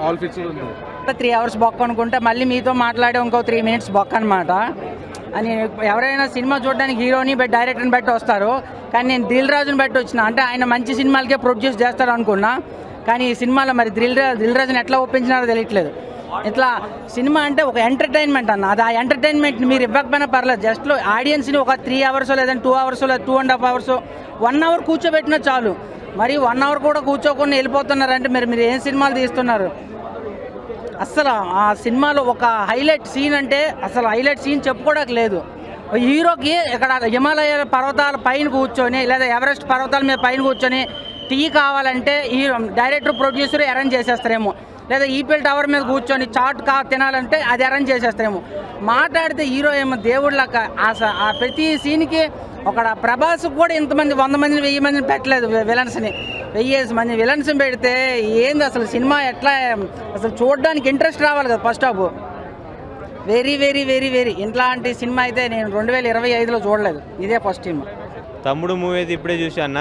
All fixed ఉంది. 3 hours బొక్క అనుకుంటే మళ్ళీ మీతో మాట్లాడే ఇంకో 3 minutes బొక్క అనమాట. అని ఎవరైనా సినిమా చూడడానికి హీరోని డైరెక్టర్ని బట్టి వస్తారు, కానీ నేను దిల్ రాజుని బట్టి వచ్చిన. అంటే ఆయన మంచి సినిమాలకే ప్రొడ్యూస్ చేస్తాడు అనుకున్నా, కానీ ఈ సినిమాలో మరి దిల్ రాజుని ఎట్లా ఒప్పించినారో తెలియట్లేదు. ఇట్లా సినిమా అంటే ఒక ఎంటర్టైన్మెంట్ అన్న, అది ఆ ఎంటర్టైన్మెంట్ మీరు ఇవ్వకపోయినా పర్లేదు, జస్ట్ ఆడియన్స్ని ఒక 3 hours లేదంటే 2 hours లేదా 2.5 hours 1 hour కూర్చోబెట్టినా చాలు. మరి 1 hour కూడా కూర్చోకుండా వెళ్ళిపోతున్నారంటే మీరు ఏం సినిమాలు తీస్తున్నారు? అస్సలు ఆ సినిమాలో ఒక హైలైట్ సీన్ అంటే అసలు హైలైట్ సీన్ చెప్పుకోవడానికి లేదు. హీరోకి ఇక్కడ హిమాలయ పర్వతాల పైన కూర్చొని లేదా ఎవరెస్ట్ పర్వతాల మీద పైన కూర్చొని టీ కావాలంటే హీరో డైరెక్టర్ ప్రొడ్యూసర్ అరేంజ్ చేసేస్తారేమో, లేదా ఈపిల్ టవర్ మీద కూర్చొని చాట్ తినాలంటే అది అరేంజ్ చేసేస్తారేమో. మాట్లాడితే హీరో ఏమో దేవుళ్ళక ఆ ప్రతి సీన్కి ఒక ప్రభాస్ కూడా ఇంతమంది 100 మందిని 1000 మందిని పెట్టలేదు విలన్స్ని. 1000 మంది విలన్స్ పెడితే ఏంది అసలు సినిమా ఎట్లా అసలు చూడడానికి ఇంట్రెస్ట్ రావాలి కదా first half. Very very very very ఇట్లాంటి సినిమా అయితే నేను 2025లో చూడలేదు, ఇదే ఫస్ట్ సినిమా. తమ్ముడు మూవీ అయితే ఇప్పుడే చూసా అన్న.